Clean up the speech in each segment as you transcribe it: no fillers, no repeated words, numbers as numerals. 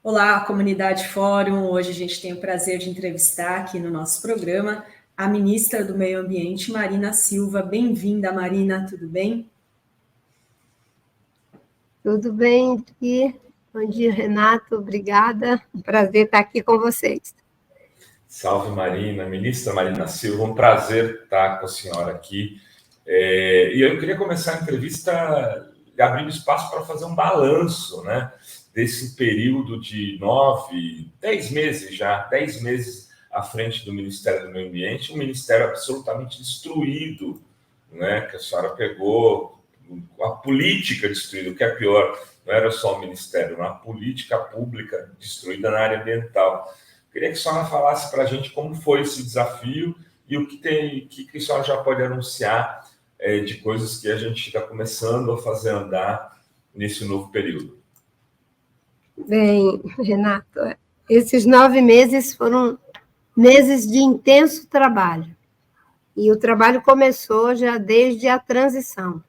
Olá, comunidade Fórum. Hoje a gente tem o prazer de entrevistar aqui no nosso programa a ministra do Meio Ambiente, Marina Silva. Bem-vinda, Marina, tudo bem? Tudo bem, Pri? Bom dia, Renato, obrigada. Um prazer estar aqui com vocês. Salve, Marina, ministra Marina Silva, um prazer estar com a senhora aqui. E eu queria começar a entrevista abrindo espaço para fazer um balanço, né, desse período de 10 meses já, 10 meses à frente do Ministério do Meio Ambiente, um ministério absolutamente destruído, né, que a senhora pegou, a política destruída, o que é pior, não era só o ministério, uma política pública destruída na área ambiental. Queria que a senhora falasse para a gente como foi esse desafio e o que a senhora já pode anunciar de coisas que a gente está começando a fazer andar nesse novo período. Bem, Renato, esses 9 meses foram meses de intenso trabalho. E o trabalho começou já desde a transição,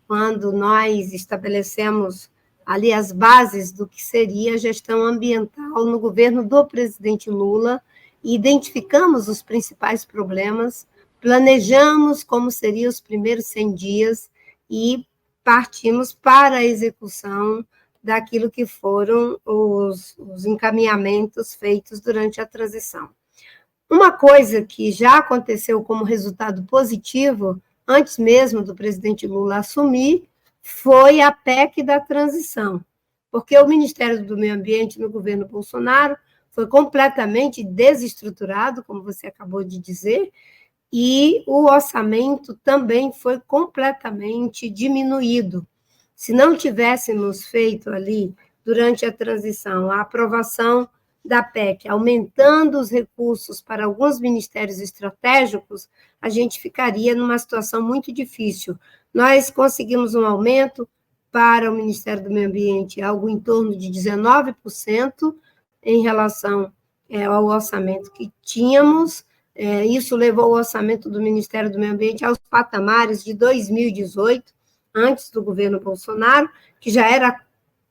quando nós estabelecemos ali as bases do que seria a gestão ambiental no governo do presidente Lula, e identificamos os principais problemas, planejamos como seriam os primeiros 100 dias e partimos para a execução daquilo que foram os encaminhamentos feitos durante a transição. Uma coisa que já aconteceu como resultado positivo, antes mesmo do presidente Lula assumir, foi a PEC da transição, porque o Ministério do Meio Ambiente no governo Bolsonaro foi completamente desestruturado, como você acabou de dizer, e o orçamento também foi completamente diminuído. Se não tivéssemos feito ali, durante a transição, a aprovação da PEC, aumentando os recursos para alguns ministérios estratégicos, a gente ficaria numa situação muito difícil. Nós conseguimos um aumento para o Ministério do Meio Ambiente, algo em torno de 19% em relação ao orçamento que tínhamos. Isso levou o orçamento do Ministério do Meio Ambiente aos patamares de 2018, antes do governo Bolsonaro, que já era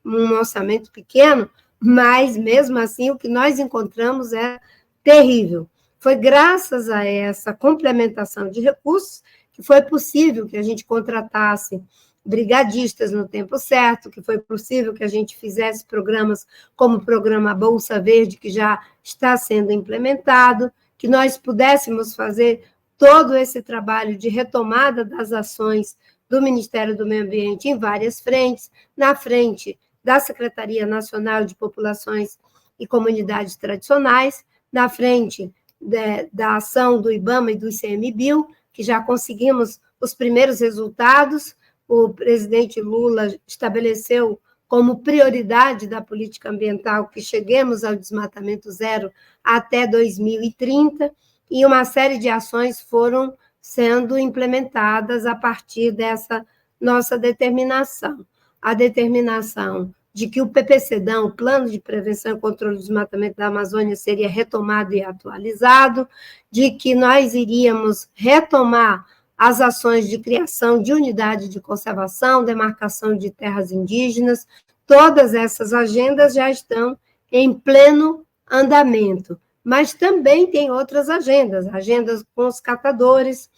um orçamento pequeno, mas, mesmo assim, o que nós encontramos é terrível. Foi graças a essa complementação de recursos que foi possível que a gente contratasse brigadistas no tempo certo, que foi possível que a gente fizesse programas como o programa Bolsa Verde, que já está sendo implementado, que nós pudéssemos fazer todo esse trabalho de retomada das ações do Ministério do Meio Ambiente em várias frentes, na frente da Secretaria Nacional de Populações e Comunidades Tradicionais, na frente da ação do IBAMA e do ICMBio, que já conseguimos os primeiros resultados. O presidente Lula estabeleceu como prioridade da política ambiental que cheguemos ao desmatamento zero até 2030, e uma série de ações foram sendo implementadas a partir dessa nossa determinação. A determinação de que o PPCdão, o Plano de Prevenção e Controle do Desmatamento da Amazônia, seria retomado e atualizado, de que nós iríamos retomar as ações de criação de unidade de conservação, demarcação de terras indígenas. Todas essas agendas já estão em pleno andamento, mas também tem outras agendas com os catadores,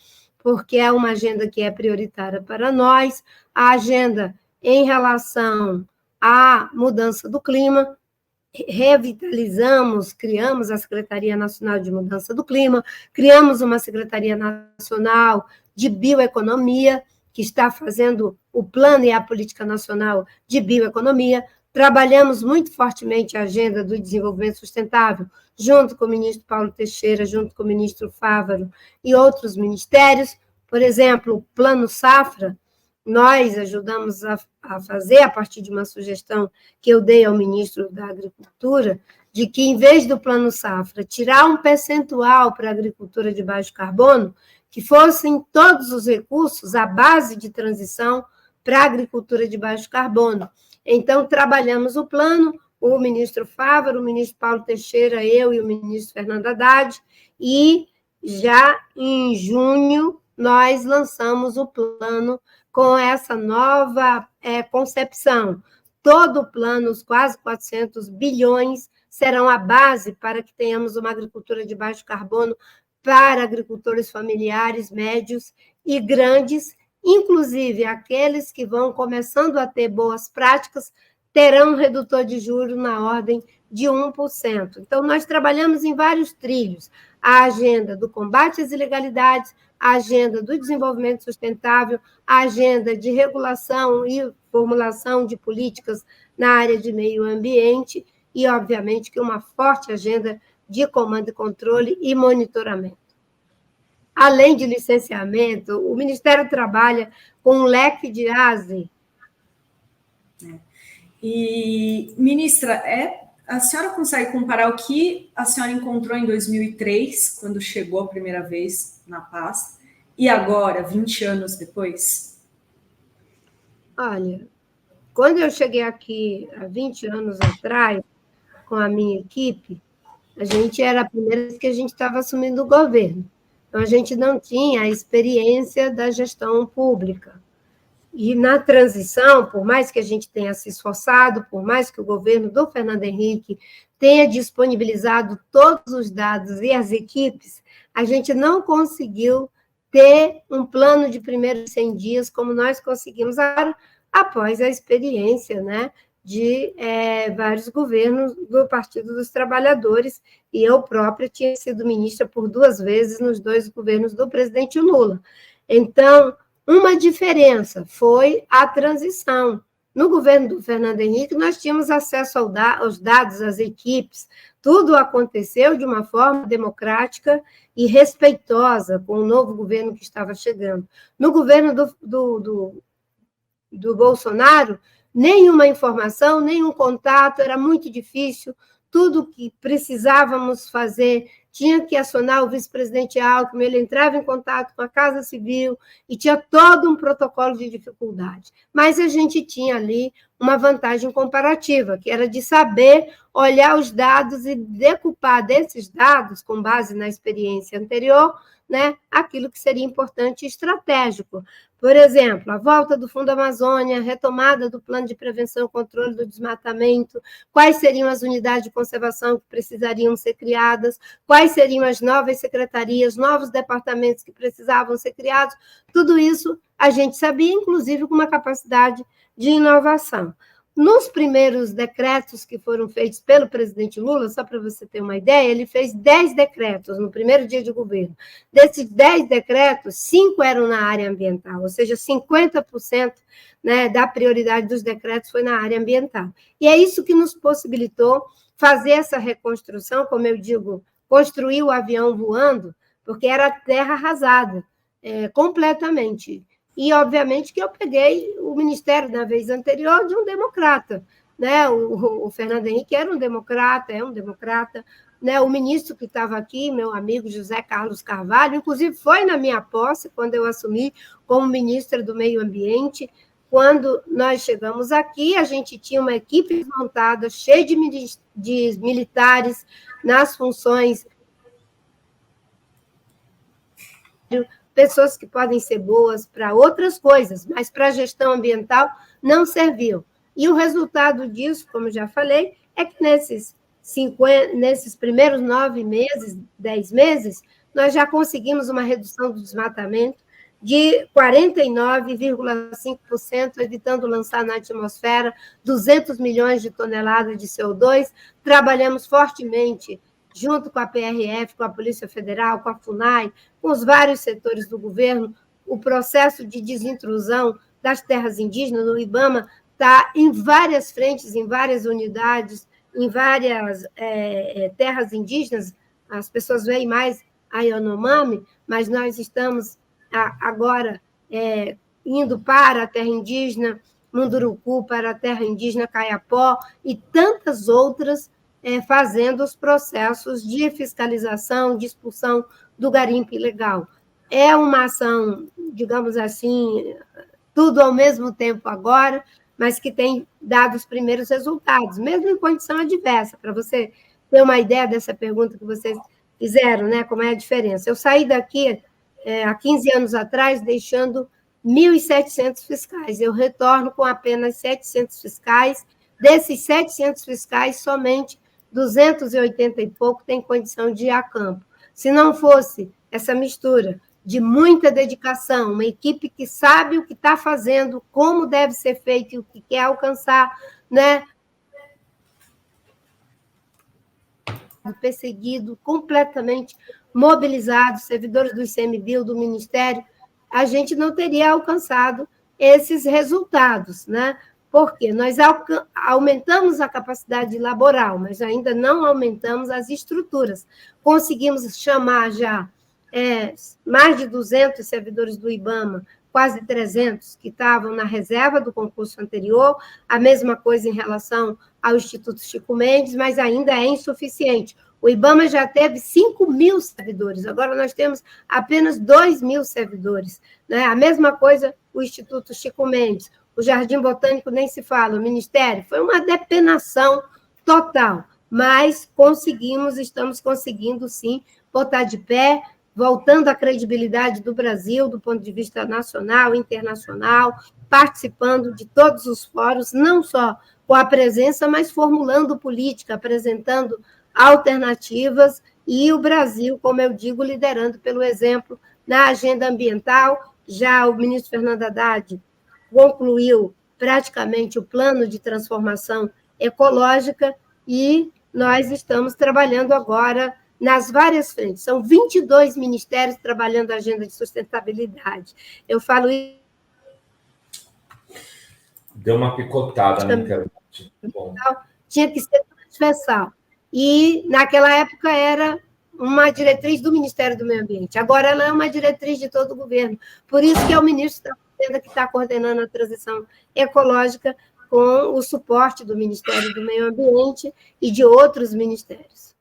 porque é uma agenda que é prioritária para nós, a agenda em relação à mudança do clima. Revitalizamos, criamos a Secretaria Nacional de Mudança do Clima, criamos uma Secretaria Nacional de Bioeconomia, que está fazendo o plano e a política nacional de bioeconomia. Trabalhamos muito fortemente a agenda do desenvolvimento sustentável, junto com o ministro Paulo Teixeira, junto com o ministro Fávaro e outros ministérios. Por exemplo, o Plano Safra, nós ajudamos a fazer, a partir de uma sugestão que eu dei ao ministro da Agricultura, de que, em vez do Plano Safra, tirar um percentual para a agricultura de baixo carbono, que fossem todos os recursos a base de transição para a agricultura de baixo carbono. Então, trabalhamos o plano, o ministro Fávaro, o ministro Paulo Teixeira, eu e o ministro Fernando Haddad, e já em junho nós lançamos o plano com essa nova concepção, todo o plano, os quase 400 bilhões, serão a base para que tenhamos uma agricultura de baixo carbono para agricultores familiares, médios e grandes, inclusive aqueles que vão começando a ter boas práticas, terão um redutor de juros na ordem de 1%. Então, nós trabalhamos em vários trilhos. A agenda do combate às ilegalidades, a agenda do desenvolvimento sustentável, a agenda de regulação e formulação de políticas na área de meio ambiente e, obviamente, que uma forte agenda de comando e controle e monitoramento. Além de licenciamento, o Ministério trabalha com um leque de ASE. E, ministra, a senhora consegue comparar o que a senhora encontrou em 2003, quando chegou a primeira vez na pasta, e agora, 20 anos depois? Olha, quando eu cheguei aqui há 20 anos atrás, com a minha equipe, a gente era a primeira vez que a gente estava assumindo o governo. Então, a gente não tinha a experiência da gestão pública. E na transição, por mais que a gente tenha se esforçado, por mais que o governo do Fernando Henrique tenha disponibilizado todos os dados e as equipes, a gente não conseguiu ter um plano de primeiros 100 dias como nós conseguimos agora, após a experiência, né, de vários governos do Partido dos Trabalhadores, e eu própria tinha sido ministra por 2 vezes nos 2 governos do presidente Lula. Então, uma diferença foi a transição. No governo do Fernando Henrique, nós tínhamos acesso aos dados, às equipes, tudo aconteceu de uma forma democrática e respeitosa com o novo governo que estava chegando. No governo do Bolsonaro, nenhuma informação, nenhum contato, era muito difícil, tudo que precisávamos fazer tinha que acionar o vice-presidente Alckmin, ele entrava em contato com a Casa Civil e tinha todo um protocolo de dificuldade. Mas a gente tinha ali uma vantagem comparativa, que era de saber olhar os dados e decupar desses dados, com base na experiência anterior, né, aquilo que seria importante e estratégico. Por exemplo, a volta do Fundo Amazônia, a retomada do plano de prevenção e controle do desmatamento, quais seriam as unidades de conservação que precisariam ser criadas, quais seriam as novas secretarias, novos departamentos que precisavam ser criados, tudo isso a gente sabia, inclusive com uma capacidade de inovação. Nos primeiros decretos que foram feitos pelo presidente Lula, só para você ter uma ideia, ele fez 10 decretos no primeiro dia de governo. Desses 10 decretos, 5 eram na área ambiental, ou seja, 50%, né, da prioridade dos decretos foi na área ambiental. E é isso que nos possibilitou fazer essa reconstrução, como eu digo, construir o avião voando, porque era terra arrasada, completamente. E, obviamente, que eu peguei o ministério, na vez anterior, de um democrata. Né? O Fernando Henrique era um democrata, é um democrata. Né? O ministro que estava aqui, meu amigo José Carlos Carvalho, inclusive foi na minha posse, quando eu assumi como ministra do Meio Ambiente. Quando nós chegamos aqui, a gente tinha uma equipe montada, cheia de militares nas funções, pessoas que podem ser boas para outras coisas, mas para a gestão ambiental não serviu. E o resultado disso, como já falei, é que nesses primeiros 9 meses, 10 meses, nós já conseguimos uma redução do desmatamento de 49,5%, evitando lançar na atmosfera 200 milhões de toneladas de CO2. Trabalhamos fortemente junto com a PRF, com a Polícia Federal, com a FUNAI, com os vários setores do governo, o processo de desintrusão das terras indígenas no IBAMA está em várias frentes, em várias unidades, em várias terras indígenas. As pessoas veem mais a Yanomami, mas nós estamos agora indo para a terra indígena Munduruku, para a terra indígena Caiapó e tantas outras, fazendo os processos de fiscalização, de expulsão do garimpo ilegal. É uma ação, digamos assim, tudo ao mesmo tempo agora, mas que tem dado os primeiros resultados, mesmo em condição adversa, para você ter uma ideia dessa pergunta que vocês fizeram, né, como é a diferença. Eu saí daqui há 15 anos atrás, deixando 1.700 fiscais. Eu retorno com apenas 700 fiscais. Desses 700 fiscais, somente 280 e pouco têm condição de ir a campo. Se não fosse essa mistura de muita dedicação, uma equipe que sabe o que está fazendo, como deve ser feito e o que quer alcançar, né? Perseguido, completamente mobilizado, servidores do ICMBio, do Ministério, a gente não teria alcançado esses resultados, né? Porque nós aumentamos a capacidade laboral, mas ainda não aumentamos as estruturas. Conseguimos chamar já mais de 200 servidores do IBAMA, quase 300 que estavam na reserva do concurso anterior, a mesma coisa em relação ao Instituto Chico Mendes, mas ainda é insuficiente. O IBAMA já teve 5.000 servidores, agora nós temos apenas 2.000 servidores, né? A mesma coisa o Instituto Chico Mendes, o Jardim Botânico nem se fala, o Ministério, foi uma depenação total, mas estamos conseguindo, sim, botar de pé, voltando à credibilidade do Brasil, do ponto de vista nacional, internacional, participando de todos os fóruns, não só com a presença, mas formulando política, apresentando alternativas, e o Brasil, como eu digo, liderando pelo exemplo na agenda ambiental. Já o ministro Fernando Haddad concluiu praticamente o plano de transformação ecológica e nós estamos trabalhando agora nas várias frentes. São 22 ministérios trabalhando a agenda de sustentabilidade. Eu falo isso. Deu uma picotada na internet. Bom. Tinha que ser transversal. E, naquela época, era uma diretriz do Ministério do Meio Ambiente. Agora, ela é uma diretriz de todo o governo. Por isso que é o ministro da Fazenda que está coordenando a transição ecológica com o suporte do Ministério do Meio Ambiente e de outros ministérios.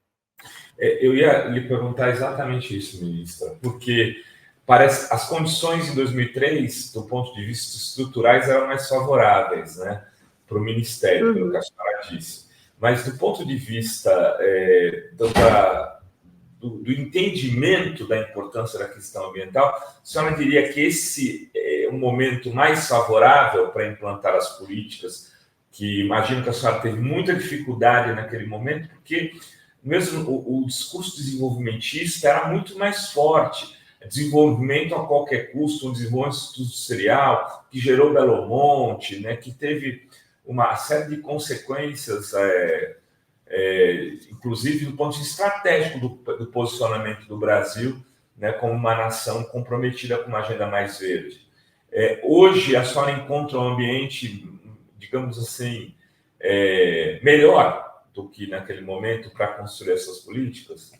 Eu ia lhe perguntar exatamente isso, ministra, porque parece as condições em 2003, do ponto de vista estruturais, eram mais favoráveis, né, para o Ministério, pelo que a senhora disse. Mas do ponto de vista do entendimento da importância da questão ambiental, a senhora diria que esse é um momento mais favorável para implantar as políticas, que imagino que a senhora teve muita dificuldade naquele momento, porque mesmo o discurso desenvolvimentista era muito mais forte. Desenvolvimento a qualquer custo, um desenvolvimento industrial que gerou Belo Monte, né, que teve uma série de consequências, inclusive do ponto de vista estratégico do posicionamento do Brasil, né, como uma nação comprometida com uma agenda mais verde. Hoje, a senhora encontra um ambiente, digamos assim, melhor do que naquele momento para construir essas políticas?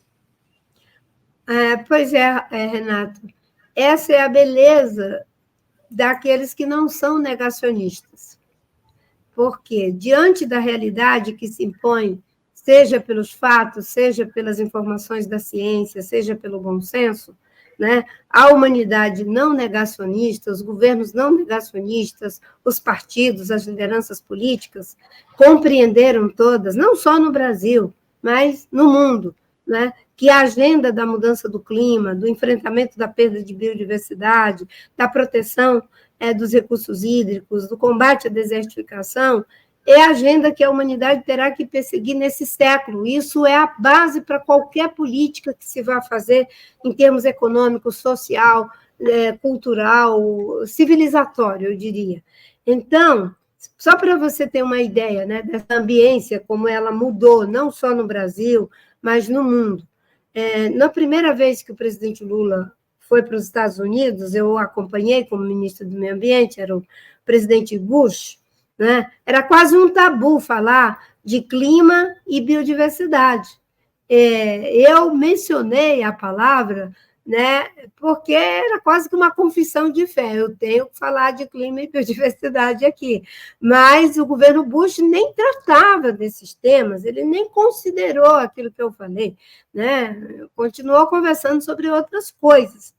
Pois é, Renato. Essa é a beleza daqueles que não são negacionistas. Porque, diante da realidade que se impõe, seja pelos fatos, seja pelas informações da ciência, seja pelo bom senso, né, a humanidade não negacionista, os governos não negacionistas, os partidos, as lideranças políticas, compreenderam todas, não só no Brasil, mas no mundo, né, que a agenda da mudança do clima, do enfrentamento da perda de biodiversidade, da proteção dos recursos hídricos, do combate à desertificação, é a agenda que a humanidade terá que perseguir nesse século. Isso é a base para qualquer política que se vá fazer em termos econômico, social, cultural, civilizatório, eu diria. Então, só para você ter uma ideia, né, dessa ambiência, como ela mudou, não só no Brasil, mas no mundo. Na primeira vez que o presidente Lula foi para os Estados Unidos, eu o acompanhei como ministro do Meio Ambiente, era o presidente Bush, né? Era quase um tabu falar de clima e biodiversidade. Eu mencionei a palavra, né, porque era quase que uma confissão de fé, eu tenho que falar de clima e biodiversidade aqui, mas o governo Bush nem tratava desses temas, ele nem considerou aquilo que eu falei, né, continuou conversando sobre outras coisas.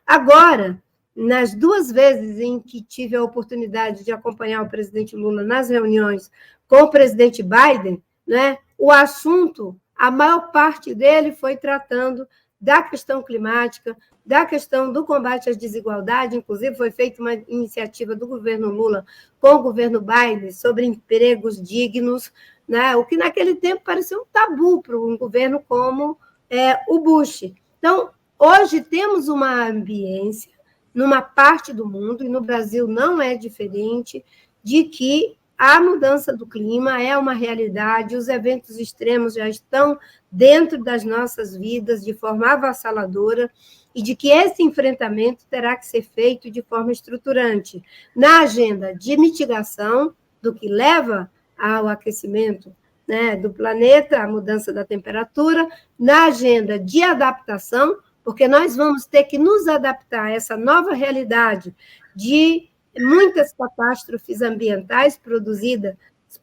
Agora, nas duas vezes em que tive a oportunidade de acompanhar o presidente Lula nas reuniões com o presidente Biden, né, o assunto, a maior parte dele foi tratando da questão climática, da questão do combate às desigualdades. Inclusive, foi feita uma iniciativa do governo Lula com o governo Biden sobre empregos dignos, né? O que naquele tempo parecia um tabu para um governo como o Bush. Então, hoje temos uma ambiência numa parte do mundo, e no Brasil não é diferente, de que a mudança do clima é uma realidade, os eventos extremos já estão dentro das nossas vidas de forma avassaladora, e de que esse enfrentamento terá que ser feito de forma estruturante, na agenda de mitigação do que leva ao aquecimento, né, do planeta, a mudança da temperatura, na agenda de adaptação, porque nós vamos ter que nos adaptar a essa nova realidade de muitas catástrofes ambientais produzidas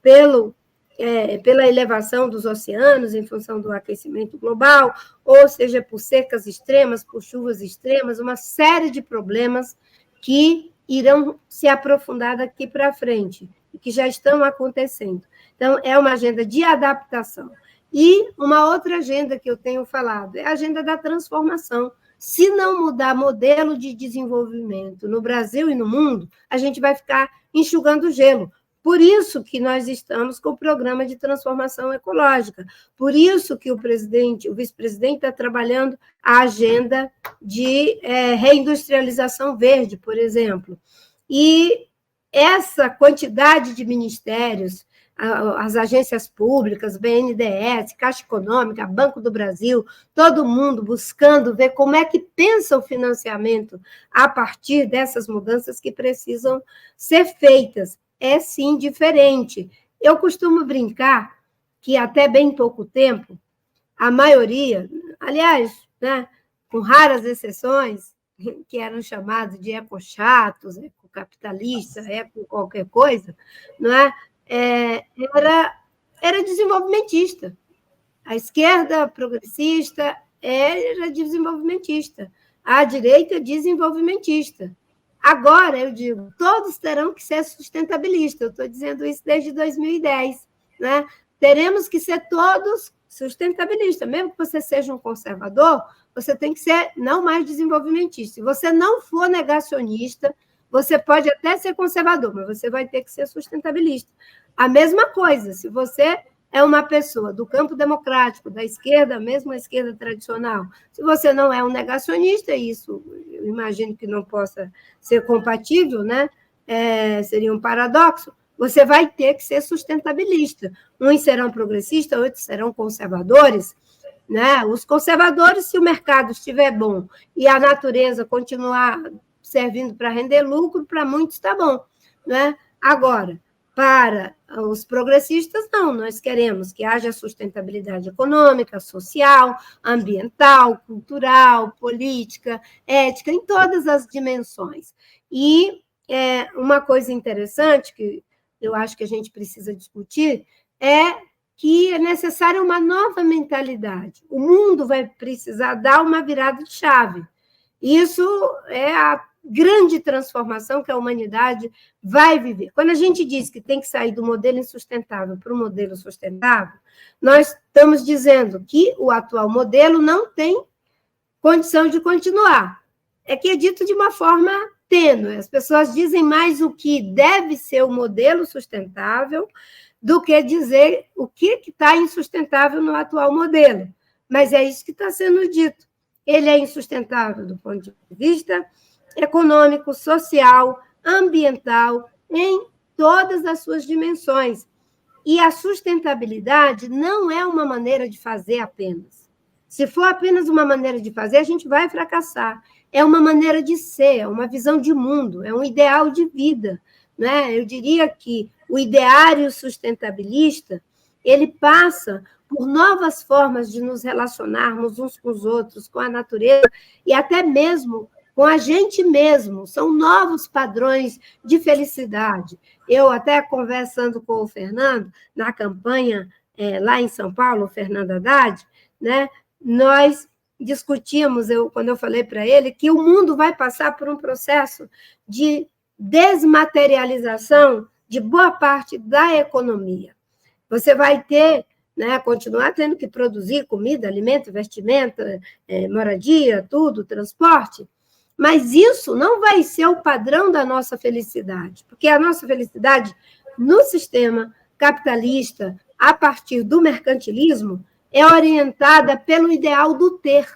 pela elevação dos oceanos em função do aquecimento global, ou seja, por secas extremas, por chuvas extremas, uma série de problemas que irão se aprofundar daqui para frente, e que já estão acontecendo. Então, é uma agenda de adaptação. E uma outra agenda que eu tenho falado é a agenda da transformação. Se não mudar modelo de desenvolvimento no Brasil e no mundo, a gente vai ficar enxugando gelo. Por isso que nós estamos com o programa de transformação ecológica. Por isso que o vice-presidente está trabalhando a agenda de reindustrialização verde, por exemplo. E essa quantidade de ministérios, as agências públicas, BNDES, Caixa Econômica, Banco do Brasil, todo mundo buscando ver como é que pensa o financiamento a partir dessas mudanças que precisam ser feitas. É, sim, diferente. Eu costumo brincar que, até bem pouco tempo, a maioria, aliás, né, com raras exceções, que eram chamados de ecochatos, ecocapitalistas, eco qualquer coisa, não é? Era desenvolvimentista. A esquerda progressista era desenvolvimentista. A direita, desenvolvimentista. Agora, eu digo, todos terão que ser sustentabilistas. Eu estou dizendo isso desde 2010. Né? Teremos que ser todos sustentabilistas. Mesmo que você seja um conservador, você tem que ser não mais desenvolvimentista. Se você não for negacionista, você pode até ser conservador, mas você vai ter que ser sustentabilista. A mesma coisa, se você é uma pessoa do campo democrático, da esquerda, mesmo a esquerda tradicional, se você não é um negacionista, isso eu imagino que não possa ser compatível, né? Seria um paradoxo, você vai ter que ser sustentabilista. Uns serão progressistas, outros serão conservadores, né? Os conservadores, se o mercado estiver bom e a natureza continuar servindo para render lucro, para muitos está bom. Né? Agora, para os progressistas, não, nós queremos que haja sustentabilidade econômica, social, ambiental, cultural, política, ética, em todas as dimensões. E uma coisa interessante que eu acho que a gente precisa discutir é que é necessária uma nova mentalidade. O mundo vai precisar dar uma virada de chave. Isso é a grande transformação que a humanidade vai viver. Quando a gente diz que tem que sair do modelo insustentável para o modelo sustentável, nós estamos dizendo que o atual modelo não tem condição de continuar. É que é dito de uma forma tênue. As pessoas dizem mais o que deve ser o modelo sustentável do que dizer o que está insustentável no atual modelo. Mas é isso que está sendo dito. Ele é insustentável do ponto de vista econômico, social, ambiental, em todas as suas dimensões. E a sustentabilidade não é uma maneira de fazer apenas. Se for apenas uma maneira de fazer, a gente vai fracassar. É uma maneira de ser, é uma visão de mundo, é um ideal de vida. Né? Eu diria que o ideário sustentabilista, ele passa por novas formas de nos relacionarmos uns com os outros, com a natureza, e até mesmo com a gente mesmo. São novos padrões de felicidade. Eu até conversando com o Fernando, na campanha lá em São Paulo, o Fernando Haddad, né, nós discutimos, quando eu falei para ele, que o mundo vai passar por um processo de desmaterialização de boa parte da economia. Você vai ter, né? Continuar tendo que produzir comida, alimento, vestimenta, moradia, tudo, transporte, mas isso não vai ser o padrão da nossa felicidade, porque a nossa felicidade no sistema capitalista, a partir do mercantilismo, é orientada pelo ideal do ter.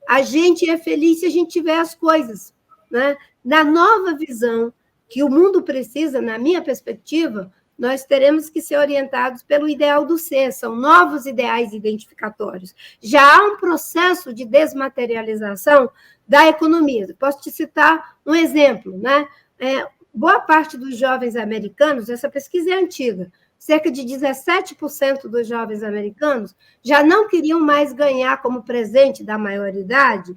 A gente é feliz se a gente tiver as coisas, né? Na nova visão que o mundo precisa, na minha perspectiva, nós teremos que ser orientados pelo ideal do ser, são novos ideais identificatórios. Já há um processo de desmaterialização da economia. Posso te citar um exemplo, né? Boa parte dos jovens americanos, essa pesquisa é antiga, cerca de 17% dos jovens americanos já não queriam mais ganhar como presente da maioridade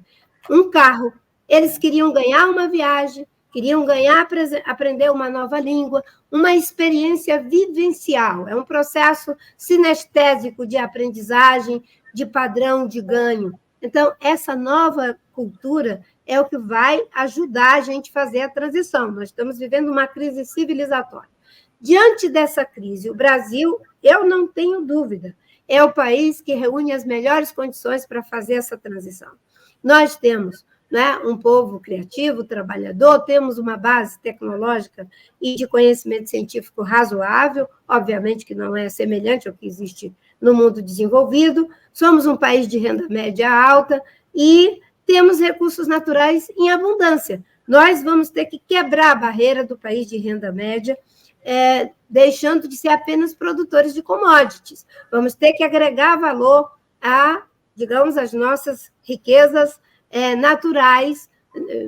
um carro. Eles queriam ganhar uma viagem, queriam ganhar, aprender uma nova língua, uma experiência vivencial. É um processo sinestésico de aprendizagem, de padrão de ganho. Então, essa nova cultura é o que vai ajudar a gente a fazer a transição. Nós estamos vivendo uma crise civilizatória. Diante dessa crise, o Brasil, eu não tenho dúvida, é o país que reúne as melhores condições para fazer essa transição. Nós temos, né, um povo criativo, trabalhador, temos uma base tecnológica e de conhecimento científico razoável, obviamente que não é semelhante ao que existe no mundo desenvolvido, somos um país de renda média alta e temos recursos naturais em abundância. Nós vamos ter que quebrar a barreira do país de renda média, deixando de ser apenas produtores de commodities. Vamos ter que agregar valor a, digamos, as nossas riquezas naturais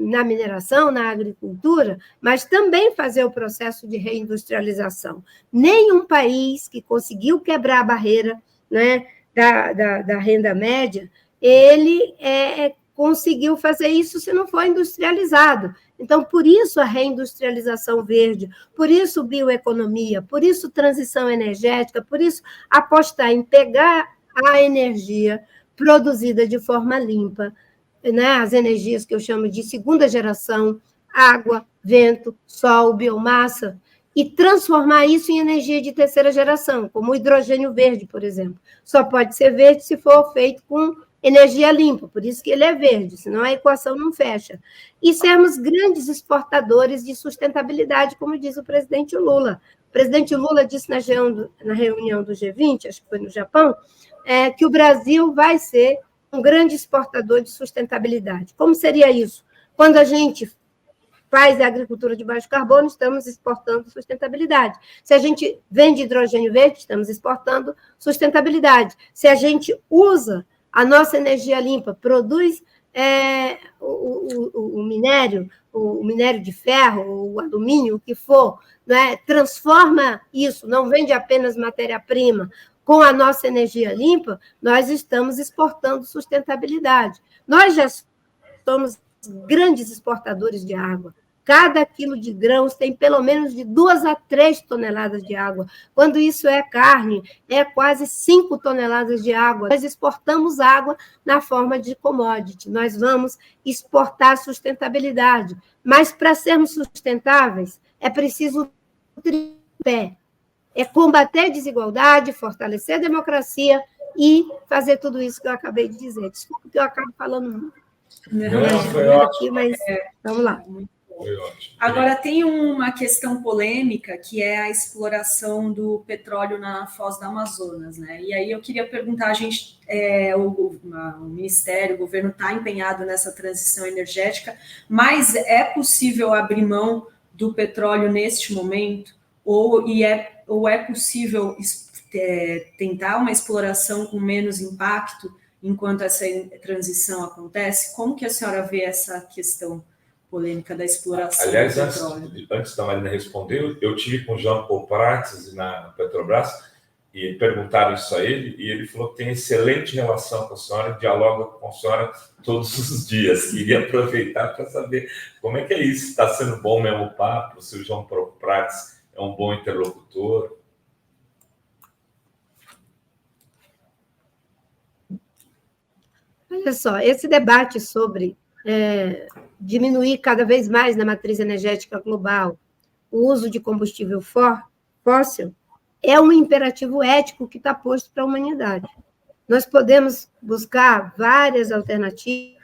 na mineração, na agricultura, mas também fazer o processo de reindustrialização. Nenhum país que conseguiu quebrar a barreira, né, da renda média, ele conseguiu fazer isso se não for industrializado. Então, por isso a reindustrialização verde, por isso bioeconomia, por isso transição energética, por isso apostar em pegar a energia produzida de forma limpa, né, as energias que eu chamo de segunda geração, água, vento, sol, biomassa, e transformar isso em energia de terceira geração, como o hidrogênio verde, por exemplo. Só pode ser verde se for feito com energia limpa, por isso que ele é verde, senão a equação não fecha. E sermos grandes exportadores de sustentabilidade, como diz o presidente Lula. O presidente Lula disse na reunião do G20, acho que foi no Japão, que o Brasil vai ser um grande exportador de sustentabilidade. Como seria isso? Quando a gente faz a agricultura de baixo carbono, estamos exportando sustentabilidade. Se a gente vende hidrogênio verde, estamos exportando sustentabilidade. Se a gente usa a nossa energia limpa, produz o minério de ferro, o alumínio, o que for, né, transforma isso, não vende apenas matéria-prima, com a nossa energia limpa, nós estamos exportando sustentabilidade. Nós já somos grandes exportadores de água. Cada quilo de grãos tem pelo menos de 2 a 3 toneladas de água. Quando isso é carne, é quase 5 toneladas de água. Nós exportamos água na forma de commodity. Nós vamos exportar sustentabilidade. Mas, para sermos sustentáveis, é preciso tripé. É combater a desigualdade, fortalecer a democracia e fazer tudo isso que eu acabei de dizer. Desculpa que eu acabo falando muito. Não, foi ótimo. Aqui, mas vamos lá. Foi ótimo. Agora, tem uma questão polêmica, que é a exploração do petróleo na Foz do Amazonas, né? E aí eu queria perguntar, a gente, o Ministério, o governo está empenhado nessa transição energética, mas é possível abrir mão do petróleo neste momento? Ou é possível tentar uma exploração com menos impacto enquanto essa transição acontece? Como que a senhora vê essa questão polêmica da exploração? Aliás, do petróleo? antes da Marina responder, eu tive com o Jean Paul Prats na Petrobras e perguntaram isso a ele, e ele falou que tem excelente relação com a senhora, dialoga com a senhora todos os dias. Queria aproveitar para saber como é que é isso. Está sendo bom mesmo o papo? Se o Jean Paul Prats é um bom interlocutor? Olha só, esse debate sobre diminuir cada vez mais na matriz energética global o uso de combustível fóssil é um imperativo ético que está posto para a humanidade. Nós podemos buscar várias alternativas,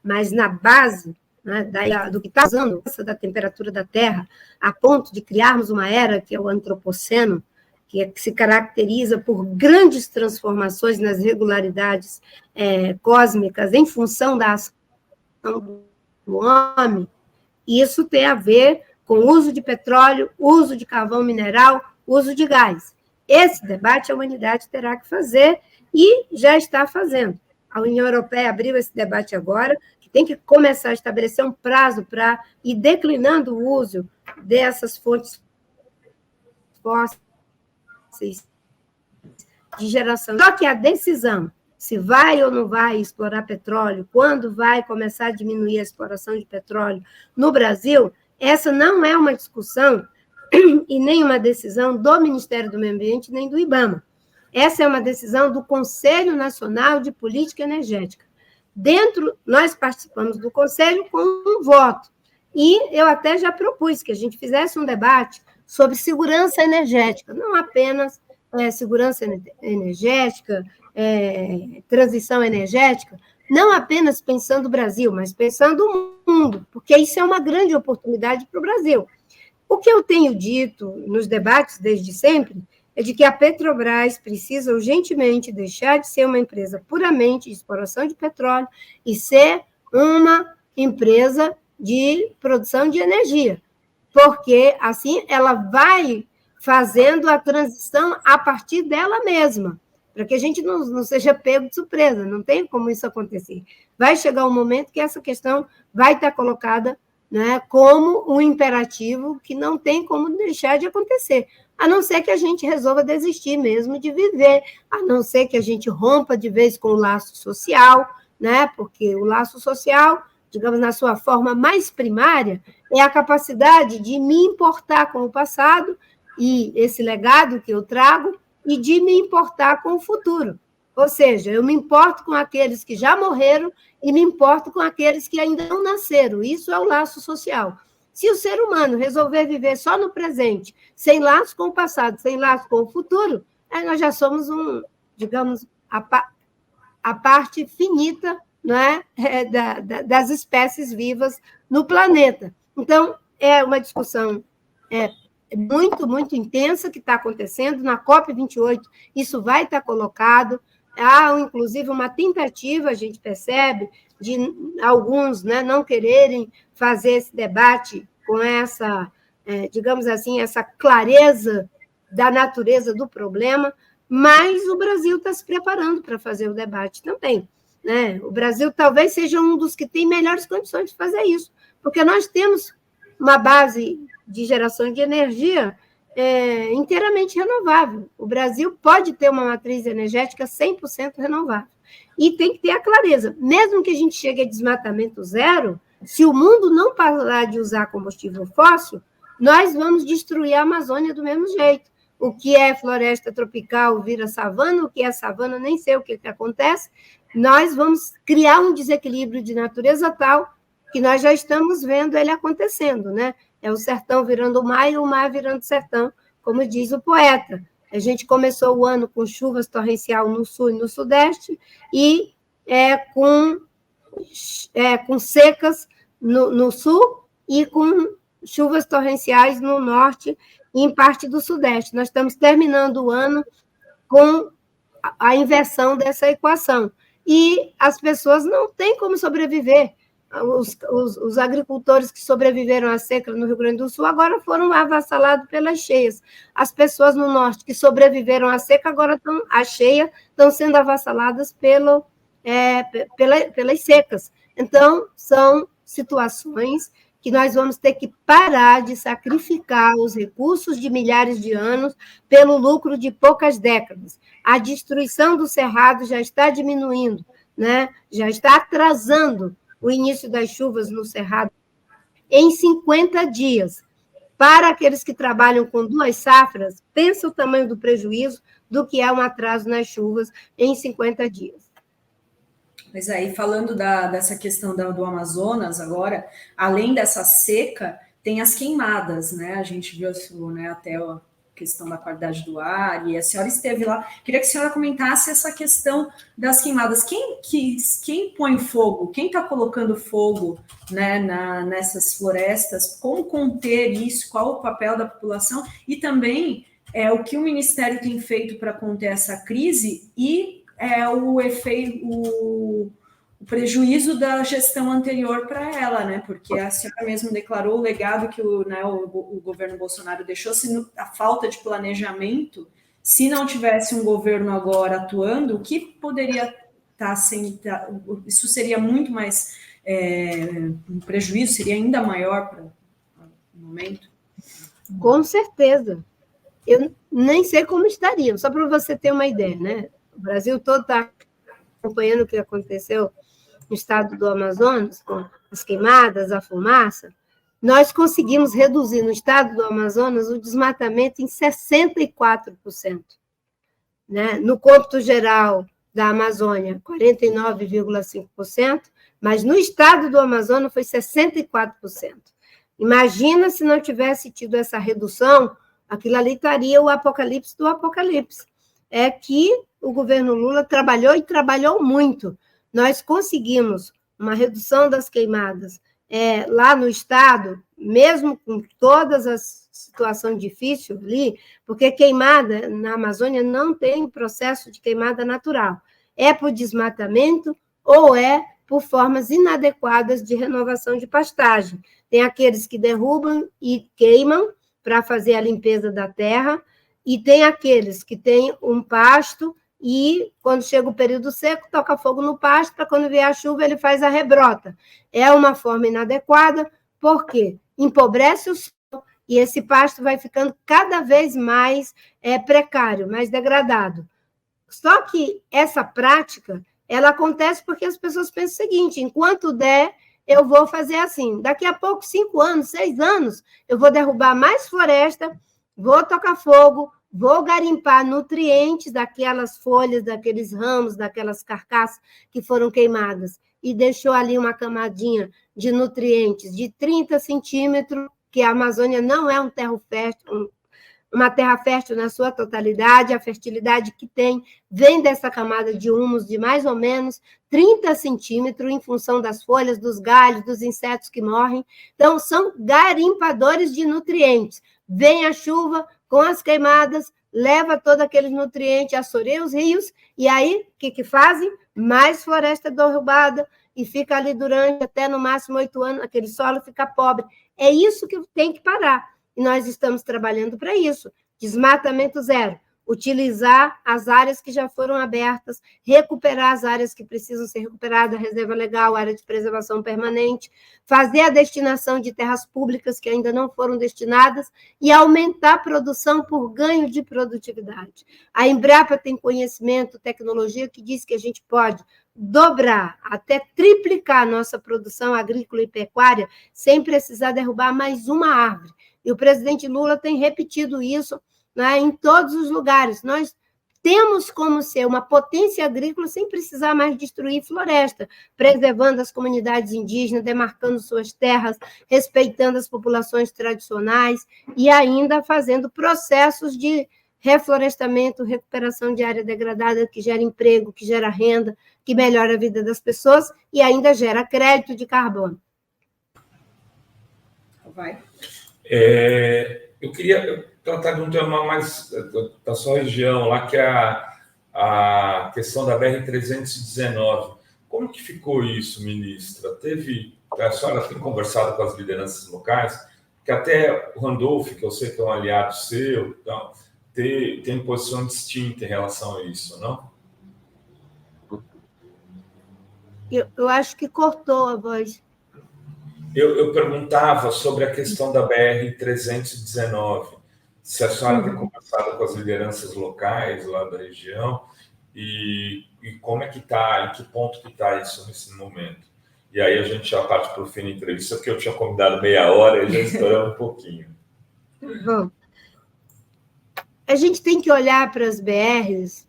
mas na base, né, do que está usando da temperatura da Terra, a ponto de criarmos uma era, que é o antropoceno, que se caracteriza por grandes transformações nas regularidades cósmicas em função da ação do homem, e isso tem a ver com o uso de petróleo, uso de carvão mineral, uso de gás. Esse debate a humanidade terá que fazer e já está fazendo. A União Europeia abriu esse debate agora, que tem que começar a estabelecer um prazo para ir declinando o uso dessas fontes fósseis de geração. Só que a decisão, se vai ou não vai explorar petróleo, quando vai começar a diminuir a exploração de petróleo no Brasil, essa não é uma discussão e nem uma decisão do Ministério do Meio Ambiente, nem do IBAMA. Essa é uma decisão do Conselho Nacional de Política Energética. Nós participamos do Conselho com um voto. E eu até já propus que a gente fizesse um debate sobre segurança energética, não apenas segurança energética, transição energética, não apenas pensando o Brasil, mas pensando o mundo, porque isso é uma grande oportunidade para o Brasil. O que eu tenho dito nos debates desde sempre é de que a Petrobras precisa urgentemente deixar de ser uma empresa puramente de exploração de petróleo e ser uma empresa de produção de energia, porque assim ela vai fazendo a transição a partir dela mesma, para que a gente não seja pego de surpresa, não tem como isso acontecer. Vai chegar um momento que essa questão vai estar colocada, né, como um imperativo que não tem como deixar de acontecer, a não ser que a gente resolva desistir mesmo de viver, a não ser que a gente rompa de vez com o laço social, né, porque o laço social, digamos, na sua forma mais primária, é a capacidade de me importar com o passado e esse legado que eu trago, e de me importar com o futuro. Ou seja, eu me importo com aqueles que já morreram e me importo com aqueles que ainda não nasceram. Isso é o laço social. Se o ser humano resolver viver só no presente, sem laço com o passado, sem laço com o futuro, aí nós já somos digamos, a parte finita, não é, das espécies vivas no planeta. Então, é uma discussão muito, muito intensa que está acontecendo na COP28, isso vai estar colocado. Há, inclusive, uma tentativa, a gente percebe, de alguns, né, não quererem fazer esse debate com essa, digamos assim, essa clareza da natureza do problema, mas o Brasil está se preparando para fazer o debate também, né? O Brasil talvez seja um dos que tem melhores condições de fazer isso, porque nós temos uma base de geração de energia inteiramente renovável. O Brasil pode ter uma matriz energética 100% renovável. E tem que ter a clareza. Mesmo que a gente chegue a desmatamento zero, se o mundo não parar de usar combustível fóssil, nós vamos destruir a Amazônia do mesmo jeito. O que é floresta tropical vira savana, o que é savana, nem sei o que acontece. Nós vamos criar um desequilíbrio de natureza tal que nós já estamos vendo ele acontecendo, né? É o sertão virando mar e o mar virando sertão, como diz o poeta. A gente começou o ano com chuvas torrencial no sul e no sudeste e com secas no sul e com chuvas torrenciais no norte e em parte do sudeste. Nós estamos terminando o ano com a inversão dessa equação. E as pessoas não têm como sobreviver. Os agricultores que sobreviveram à seca no Rio Grande do Sul agora foram avassalados pelas cheias. As pessoas no norte que sobreviveram à seca agora estão sendo avassaladas pelas secas. Então, são situações que nós vamos ter que parar de sacrificar os recursos de milhares de anos pelo lucro de poucas décadas. A destruição do cerrado já está diminuindo, né? Já está atrasando o início das chuvas no Cerrado em 50 dias. Para aqueles que trabalham com 2 safras, pensa o tamanho do prejuízo do que é um atraso nas chuvas em 50 dias. Mas aí, falando dessa questão do Amazonas agora, além dessa seca, tem as queimadas, né? A gente viu, né, até a questão da qualidade do ar, e a senhora esteve lá. Queria que a senhora comentasse essa questão das queimadas. Quem põe fogo? Quem está colocando fogo, né, nessas florestas? Como conter isso? Qual o papel da população? E também o que o Ministério tem feito para conter essa crise e o prejuízo da gestão anterior para ela, né? Porque a senhora mesmo declarou o legado que o governo Bolsonaro deixou, a falta de planejamento. Se não tivesse um governo agora atuando, o que poderia estar isso seria muito mais um prejuízo, seria ainda maior para o momento? Com certeza. Eu nem sei como estaria, só para você ter uma ideia, né? O Brasil todo está acompanhando o que aconteceu no estado do Amazonas, com as queimadas, a fumaça. Nós conseguimos reduzir no estado do Amazonas o desmatamento em 64%. Né? No cômputo geral da Amazônia, 49,5%, mas no estado do Amazonas foi 64%. Imagina se não tivesse tido essa redução, aquilo ali estaria o apocalipse do apocalipse. É que o governo Lula trabalhou e trabalhou muito. Nós conseguimos uma redução das queimadas lá no estado, mesmo com todas as situações difíceis ali, porque queimada na Amazônia não tem processo de queimada natural. É por desmatamento ou é por formas inadequadas de renovação de pastagem. Tem aqueles que derrubam e queimam para fazer a limpeza da terra, e tem aqueles que têm um pasto e, quando chega o período seco, toca fogo no pasto, para quando vier a chuva, ele faz a rebrota. É uma forma inadequada, porque empobrece o solo e esse pasto vai ficando cada vez mais precário, mais degradado. Só que essa prática, ela acontece porque as pessoas pensam o seguinte: enquanto der, eu vou fazer assim. Daqui a pouco, 5 anos, 6 anos, eu vou derrubar mais floresta, vou tocar fogo, vou garimpar nutrientes daquelas folhas, daqueles ramos, daquelas carcaças que foram queimadas, e deixou ali uma camadinha de nutrientes de 30 centímetros, que a Amazônia não é uma terra fértil na sua totalidade, a fertilidade que tem vem dessa camada de humus de mais ou menos 30 centímetros, em função das folhas, dos galhos, dos insetos que morrem. Então, são garimpadores de nutrientes. Vem a chuva com as queimadas, leva todo aquele nutriente, assoreia os rios, e aí, o que fazem? Mais floresta derrubada, e fica ali durante até, no máximo, 8 anos, aquele solo fica pobre. É isso que tem que parar. E nós estamos trabalhando para isso. Desmatamento zero. Utilizar as áreas que já foram abertas, recuperar as áreas que precisam ser recuperadas, reserva legal, área de preservação permanente, fazer a destinação de terras públicas que ainda não foram destinadas e aumentar a produção por ganho de produtividade. A Embrapa tem conhecimento, tecnologia, que diz que a gente pode dobrar, até triplicar a nossa produção agrícola e pecuária sem precisar derrubar mais uma árvore. E o presidente Lula tem repetido isso, né, em todos os lugares. Nós temos como ser uma potência agrícola sem precisar mais destruir floresta, preservando as comunidades indígenas, demarcando suas terras, respeitando as populações tradicionais e ainda fazendo processos de reflorestamento, recuperação de área degradada, que gera emprego, que gera renda, que melhora a vida das pessoas e ainda gera crédito de carbono. Vai. Eu queria tratar de um tema mais da sua região, lá, que é a questão da BR-319. Como que ficou isso, ministra? A senhora tem conversado com as lideranças locais, que até o Randolph, que eu sei que é um aliado seu, então, tem posição distinta em relação a isso, não? Eu acho que cortou a voz. Eu perguntava sobre a questão da BR-319, se a senhora tem conversado com as lideranças locais lá da região e como é que está, em que ponto que está isso nesse momento. E aí a gente já parte para o fim da entrevista, porque eu tinha convidado meia hora e já estouramos um pouquinho. Bom, a gente tem que olhar para as BRs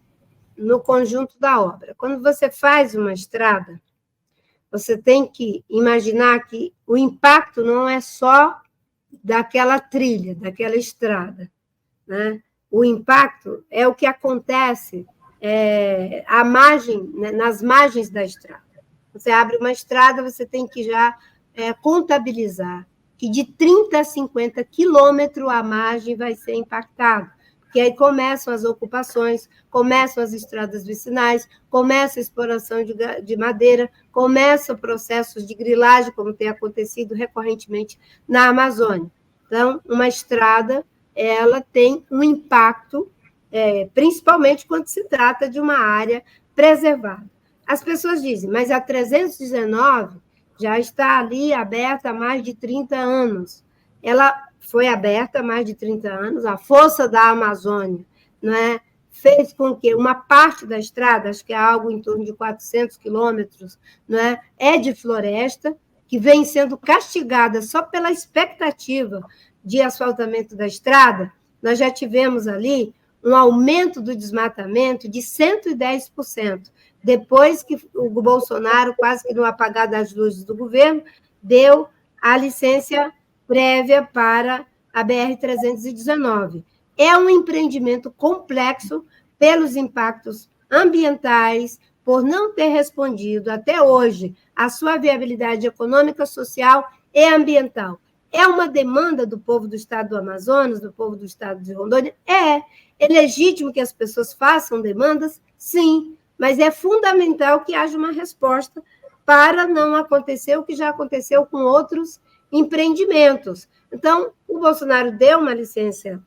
no conjunto da obra. Quando você faz uma estrada, você tem que imaginar que o impacto não é só daquela trilha, daquela estrada, né? O impacto é o que acontece à margem, né, nas margens da estrada. Você abre uma estrada, você tem que já contabilizar que de 30 a 50 quilômetros a margem vai ser impactado, porque aí começam as ocupações, começam as estradas vicinais, começa a exploração de madeira, começam processos de grilagem, como tem acontecido recorrentemente na Amazônia. Então, uma estrada, ela tem um impacto, principalmente quando se trata de uma área preservada. As pessoas dizem, mas a 319 já está ali aberta há mais de 30 anos. Ela foi aberta há mais de 30 anos, a força da Amazônia, não é, fez com que uma parte da estrada, acho que é algo em torno de 400 quilômetros, não é de floresta, que vem sendo castigada só pela expectativa de asfaltamento da estrada. Nós já tivemos ali um aumento do desmatamento de 110%. Depois que o Bolsonaro, quase que no apagar das luzes do governo, deu a licença prévia para a BR-319. É um empreendimento complexo pelos impactos ambientais, por não ter respondido até hoje à sua viabilidade econômica, social e ambiental. É uma demanda do povo do estado do Amazonas, do povo do estado de Rondônia? É legítimo que as pessoas façam demandas? Sim, mas é fundamental que haja uma resposta para não acontecer o que já aconteceu com outros empreendimentos. Então, o Bolsonaro deu uma licença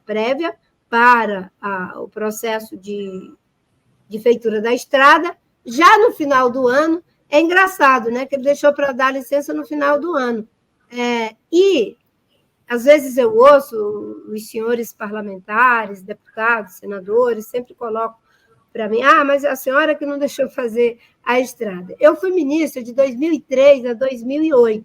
prévia para o processo de feitura da estrada, já no final do ano. É engraçado, né, que ele deixou para dar licença no final do ano. E, às vezes, eu ouço os senhores parlamentares, deputados, senadores, sempre colocam para mim, mas a senhora que não deixou fazer a estrada. Eu fui ministra de 2003 a 2008.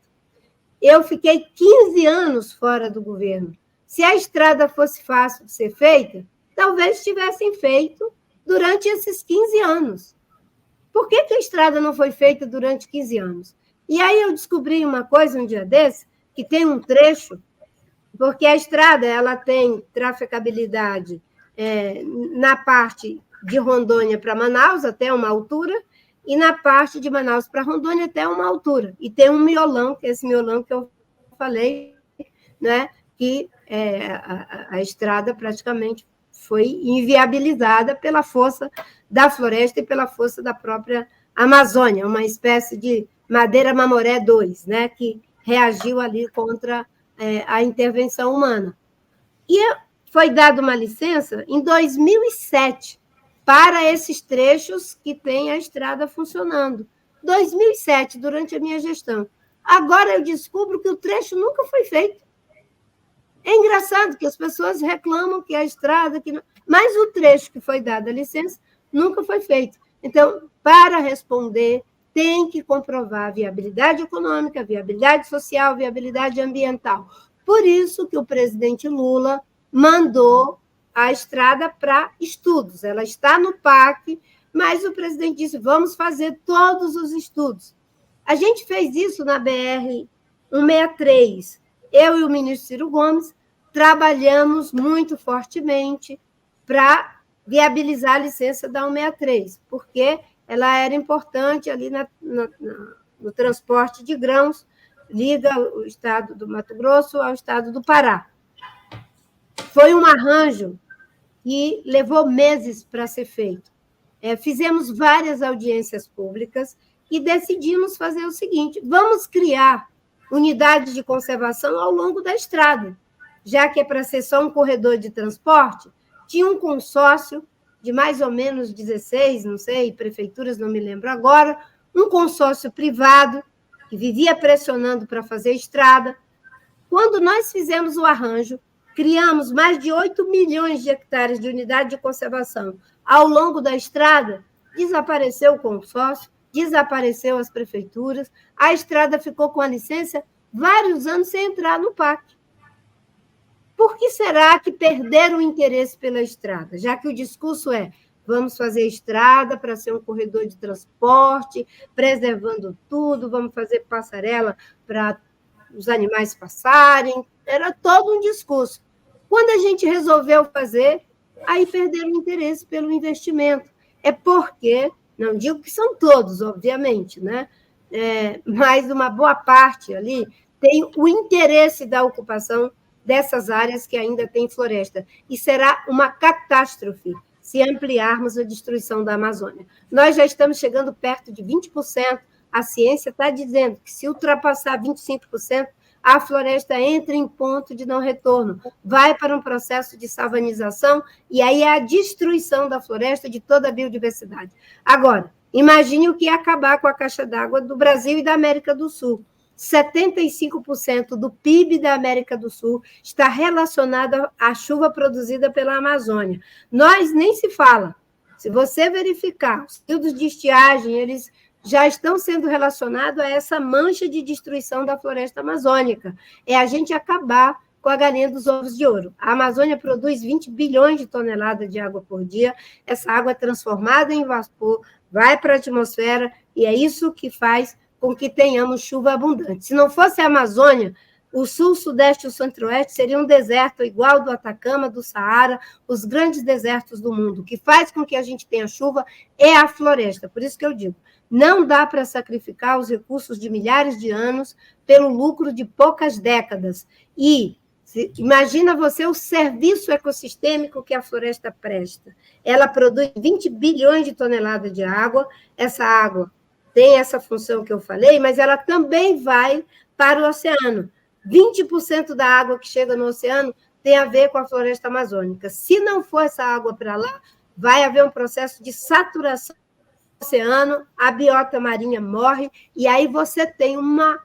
Eu fiquei 15 anos fora do governo. Se a estrada fosse fácil de ser feita, talvez tivessem feito durante esses 15 anos. Por que a estrada não foi feita durante 15 anos? E aí eu descobri uma coisa um dia desse, que tem um trecho, porque a estrada ela tem trafegabilidade na parte de Rondônia para Manaus, até uma altura, e na parte de Manaus para Rondônia, até uma altura. E tem um miolão, que é esse miolão que eu falei, né, que a estrada praticamente foi inviabilizada pela força da floresta e pela força da própria Amazônia, uma espécie de madeira mamoré 2, né, que reagiu ali contra a intervenção humana. E foi dada uma licença em 2007 para esses trechos que tem a estrada funcionando. 2007, durante a minha gestão. Agora eu descubro que o trecho nunca foi feito. É engraçado que as pessoas reclamam que a estrada... Mas o trecho que foi dada a licença nunca foi feito. Então, para responder, tem que comprovar a viabilidade econômica, viabilidade social, viabilidade ambiental. Por isso que o presidente Lula mandou a estrada para estudos. Ela está no PAC, mas o presidente disse, vamos fazer todos os estudos. A gente fez isso na BR-163. Eu e o ministro Ciro Gomes trabalhamos muito fortemente para viabilizar a licença da 163, porque ela era importante ali no transporte de grãos, liga o estado do Mato Grosso ao estado do Pará. Foi um arranjo que levou meses para ser feito. Fizemos várias audiências públicas e decidimos fazer o seguinte, vamos criar unidades de conservação ao longo da estrada, já que é para ser só um corredor de transporte, tinha um consórcio de mais ou menos 16, não sei, prefeituras, não me lembro agora, um consórcio privado que vivia pressionando para fazer estrada. Quando nós fizemos o arranjo, criamos mais de 8 milhões de hectares de unidade de conservação ao longo da estrada, desapareceu o consórcio, desapareceu as prefeituras, a estrada ficou com a licença vários anos sem entrar no PAC. Por que será que perderam o interesse pela estrada? Já que o discurso é vamos fazer estrada para ser um corredor de transporte, preservando tudo, vamos fazer passarela para os animais passarem, era todo um discurso. Quando a gente resolveu fazer, aí perderam o interesse pelo investimento. É porque, não digo que são todos, obviamente, né? Mas uma boa parte ali tem o interesse da ocupação dessas áreas que ainda têm floresta. E será uma catástrofe se ampliarmos a destruição da Amazônia. Nós já estamos chegando perto de 20%. A ciência está dizendo que, se ultrapassar 25%, a floresta entra em ponto de não retorno, vai para um processo de savanização, e aí é a destruição da floresta, de toda a biodiversidade. Agora, imagine o que é acabar com a caixa d'água do Brasil e da América do Sul. 75% do PIB da América do Sul está relacionado à chuva produzida pela Amazônia. Nós nem se fala. Se você verificar, os períodos de estiagem, eles já estão sendo relacionados a essa mancha de destruição da floresta amazônica. É a gente acabar com a galinha dos ovos de ouro. A Amazônia produz 20 bilhões de toneladas de água por dia, essa água é transformada em vapor, vai para a atmosfera, e é isso que faz com que tenhamos chuva abundante. Se não fosse a Amazônia, o sul, sudeste e o centro-oeste seriam um deserto igual do Atacama, do Saara, os grandes desertos do mundo. O que faz com que a gente tenha chuva é a floresta. Por isso que eu digo, não dá para sacrificar os recursos de milhares de anos pelo lucro de poucas décadas. E imagina você o serviço ecossistêmico que a floresta presta. Ela produz 20 bilhões de toneladas de água. Essa água tem essa função que eu falei, mas ela também vai para o oceano. 20% da água que chega no oceano tem a ver com a floresta amazônica. Se não for essa água para lá, vai haver um processo de saturação do oceano, a biota marinha morre, e aí você tem uma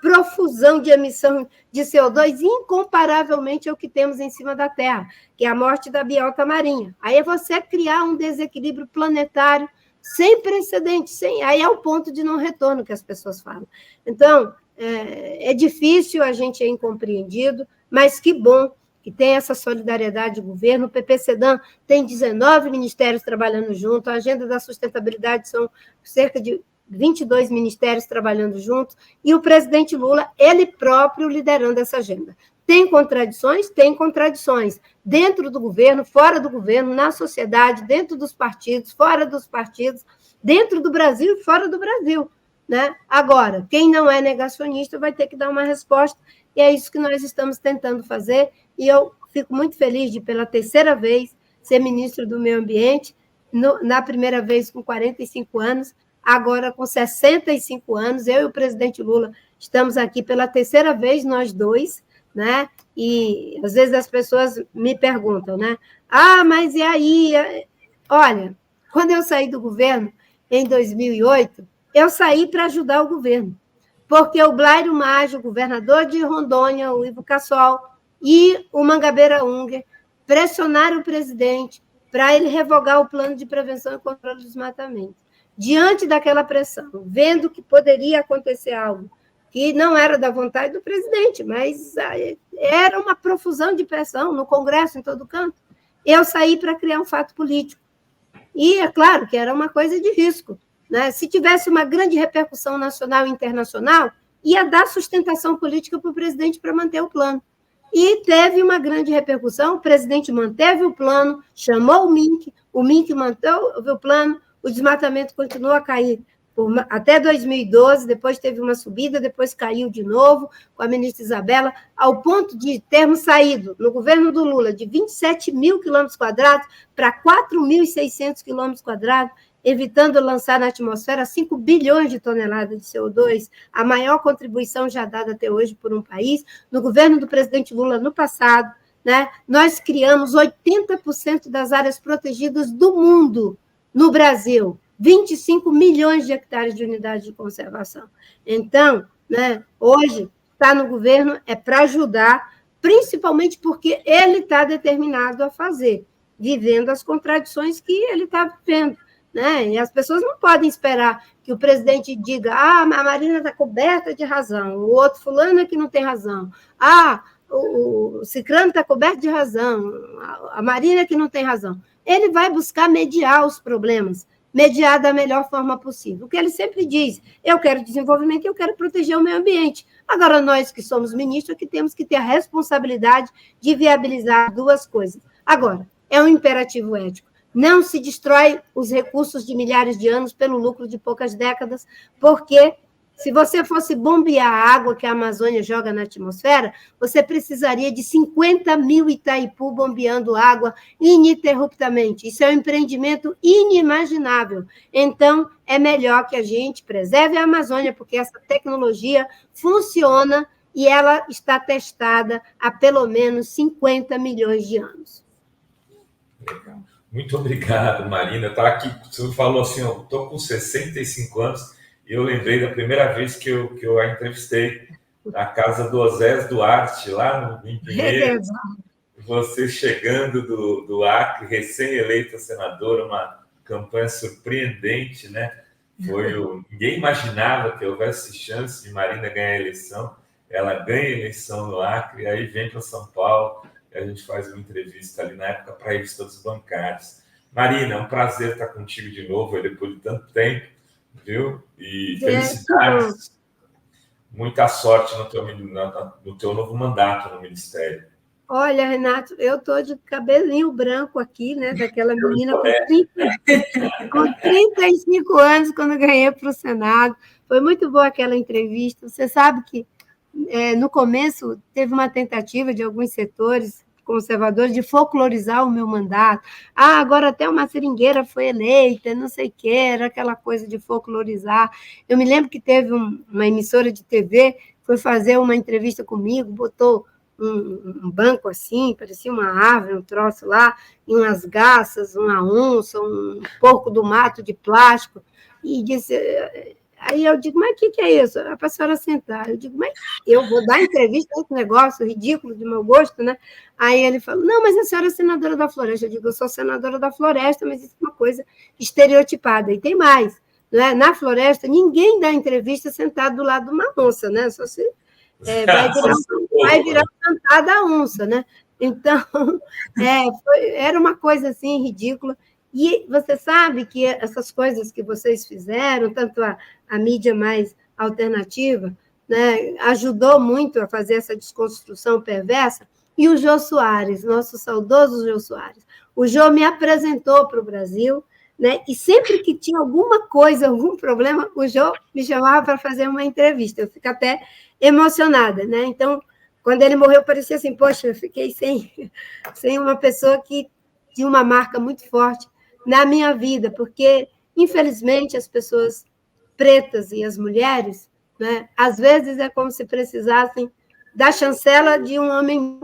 profusão de emissão de CO2 incomparavelmente ao que temos em cima da Terra, que é a morte da biota marinha. Aí é você criar um desequilíbrio planetário sem precedentes, aí é o ponto de não retorno que as pessoas falam. Então, é difícil, a gente é incompreendido, mas que bom que tem essa solidariedade do governo. O PPCDAM tem 19 ministérios trabalhando junto, a agenda da sustentabilidade são cerca de 22 ministérios trabalhando junto, e o presidente Lula, ele próprio, liderando essa agenda. Tem contradições? Tem contradições. Dentro do governo, fora do governo, na sociedade, dentro dos partidos, fora dos partidos, dentro do Brasil e fora do Brasil. Né? Agora, quem não é negacionista vai ter que dar uma resposta, e é isso que nós estamos tentando fazer, e eu fico muito feliz de, pela terceira vez, ser ministro do Meio Ambiente, na primeira vez com 45 anos, agora com 65 anos, eu e o presidente Lula estamos aqui pela terceira vez, nós dois, né? E às vezes as pessoas me perguntam, né? Mas e aí? Olha, quando eu saí do governo, em 2008, eu saí para ajudar o governo, porque o Blairo Maggi, o governador de Rondônia, o Ivo Cassol, e o Mangabeira Unger pressionaram o presidente para ele revogar o plano de prevenção e controle do desmatamento. Diante daquela pressão, vendo que poderia acontecer algo que não era da vontade do presidente, mas era uma profusão de pressão no Congresso, em todo canto, eu saí para criar um fato político. E é claro que era uma coisa de risco. Né? Se tivesse uma grande repercussão nacional e internacional, ia dar sustentação política para o presidente para manter o plano. E teve uma grande repercussão, o presidente manteve o plano, chamou o MINC manteve o plano, o desmatamento continuou a cair até 2012, depois teve uma subida, depois caiu de novo com a ministra Isabela, ao ponto de termos saído, no governo do Lula, de 27 mil quilômetros quadrados para 4.600 quilômetros quadrados, evitando lançar na atmosfera 5 bilhões de toneladas de CO2, a maior contribuição já dada até hoje por um país. No governo do presidente Lula, no passado, né, nós criamos 80% das áreas protegidas do mundo no Brasil, 25 milhões de hectares de unidade de conservação. Então, né, hoje, estar no governo é para ajudar, principalmente porque ele está determinado a fazer, vivendo as contradições que ele está vivendo. Né? E as pessoas não podem esperar que o presidente diga a Marina está coberta de razão, o outro fulano é que não tem razão, o ciclano está coberto de razão, a Marina é que não tem razão. Ele vai buscar mediar os problemas, mediar da melhor forma possível. O que ele sempre diz, eu quero desenvolvimento e eu quero proteger o meio ambiente. Agora, nós que somos ministros, que temos que ter a responsabilidade de viabilizar duas coisas. Agora, é um imperativo ético. Não se destrói os recursos de milhares de anos pelo lucro de poucas décadas, porque se você fosse bombear a água que a Amazônia joga na atmosfera, você precisaria de 50 mil Itaipu bombeando água ininterruptamente. Isso é um empreendimento inimaginável. Então, é melhor que a gente preserve a Amazônia, porque essa tecnologia funciona e ela está testada há pelo menos 50 milhões de anos. Legal. Muito obrigado, Marina. Estava aqui, você falou assim, eu estou com 65 anos, e eu lembrei da primeira vez que eu a entrevistei na casa do Osés Duarte, lá em Pinheiros. Você chegando do Acre, recém-eleita senadora, uma campanha surpreendente, né? Ninguém imaginava que houvesse chance de Marina ganhar a eleição. Ela ganha a eleição no Acre, aí vem para São Paulo, e a gente faz uma entrevista ali na época para a revista dos bancários. Marina, é um prazer estar contigo de novo, aí depois de tanto tempo, viu? E felicidades. Muita sorte no teu novo mandato no Ministério. Olha, Renato, eu estou de cabelinho branco aqui, né? Daquela menina com 35 anos, quando ganhei para o Senado. Foi muito boa aquela entrevista. Você sabe que, no começo, teve uma tentativa de alguns setores conservadores de folclorizar o meu mandato. Agora até uma seringueira foi eleita, não sei o quê, era aquela coisa de folclorizar. Eu me lembro que teve uma emissora de TV que foi fazer uma entrevista comigo, botou um banco assim, parecia uma árvore, um troço lá, e umas garças, uma onça, um porco do mato de plástico, e disse... Aí eu digo, mas o que é isso? Para a senhora sentar. Eu digo, mas eu vou dar entrevista a esse negócio ridículo, de meu gosto, né? Aí ele falou, não, mas a senhora é senadora da Floresta. Eu digo, eu sou senadora da Floresta, mas isso é uma coisa estereotipada. E tem mais, né? Na Floresta, ninguém dá entrevista sentado do lado de uma onça, né? Só se vai virar cantada a onça, né? Então, era uma coisa assim ridícula. E você sabe que essas coisas que vocês fizeram, tanto a mídia mais alternativa, né, ajudou muito a fazer essa desconstrução perversa, e o Jô Soares, nosso saudoso Jô Soares. O Jô me apresentou para o Brasil, né, e sempre que tinha alguma coisa, algum problema, o Jô me chamava para fazer uma entrevista. Eu fico até emocionada, né? Então, quando ele morreu, parecia assim, poxa, eu fiquei sem uma pessoa que tinha uma marca muito forte na minha vida, porque, infelizmente, as pessoas pretas e as mulheres, né, às vezes é como se precisassem da chancela de um homem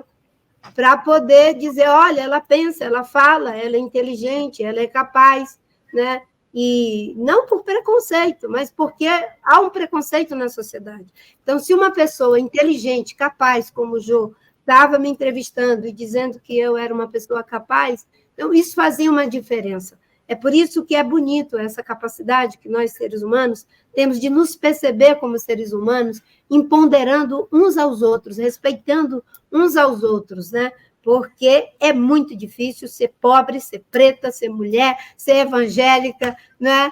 para poder dizer, olha, ela pensa, ela fala, ela é inteligente, ela é capaz, né? E não por preconceito, mas porque há um preconceito na sociedade. Então, se uma pessoa inteligente, capaz, como o Jô, estava me entrevistando e dizendo que eu era uma pessoa capaz, então isso fazia uma diferença. É por isso que é bonito essa capacidade que nós, seres humanos, temos de nos perceber como seres humanos, empoderando uns aos outros, respeitando uns aos outros, né? Porque é muito difícil ser pobre, ser preta, ser mulher, ser evangélica, né?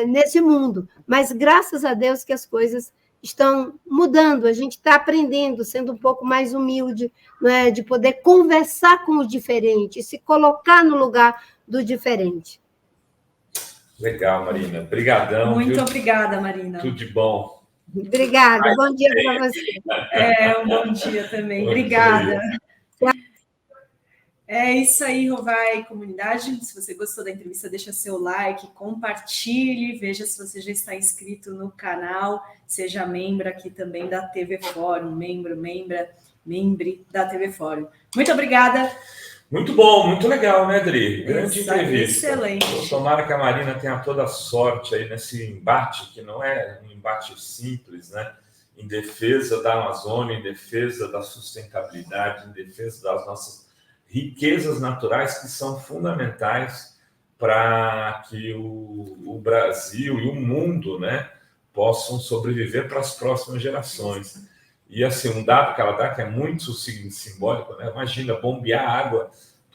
Nesse mundo. Mas, graças a Deus, que as coisas estão mudando, a gente está aprendendo, sendo um pouco mais humilde, né? De poder conversar com o diferente, se colocar no lugar do diferente. Legal, Marina. Obrigadão. Muito obrigada, Marina. Tudo de bom. Obrigada. Bom dia para você. Um bom dia também. Obrigada. É isso aí, Rovai Comunidade. Se você gostou da entrevista, deixa seu like, compartilhe, veja se você já está inscrito no canal, seja membro aqui também da TV Fórum, membre da TV Fórum. Muito obrigada. Muito bom, muito legal, né, Adri? Grande entrevista. Excelente. Tomara que a Marina tenha toda a sorte aí nesse embate, que não é um embate simples, né? Em defesa da Amazônia, em defesa da sustentabilidade, em defesa das nossas riquezas naturais que são fundamentais para que o Brasil e o mundo, né, possam sobreviver para as próximas gerações. E assim, um dado que ela dá que é muito simbólico, né? Imagina bombear água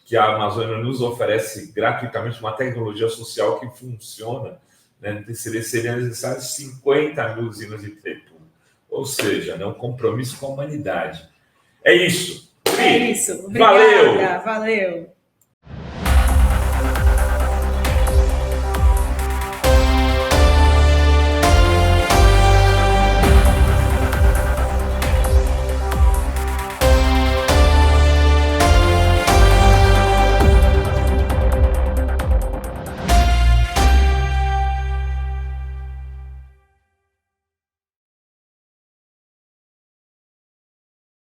que a Amazônia nos oferece gratuitamente uma tecnologia social que funciona, né? Seria necessário 50 mil usinas de Itaipu. Ou seja, né, um compromisso com a humanidade. É isso. É isso. Obrigada. Valeu! Valeu.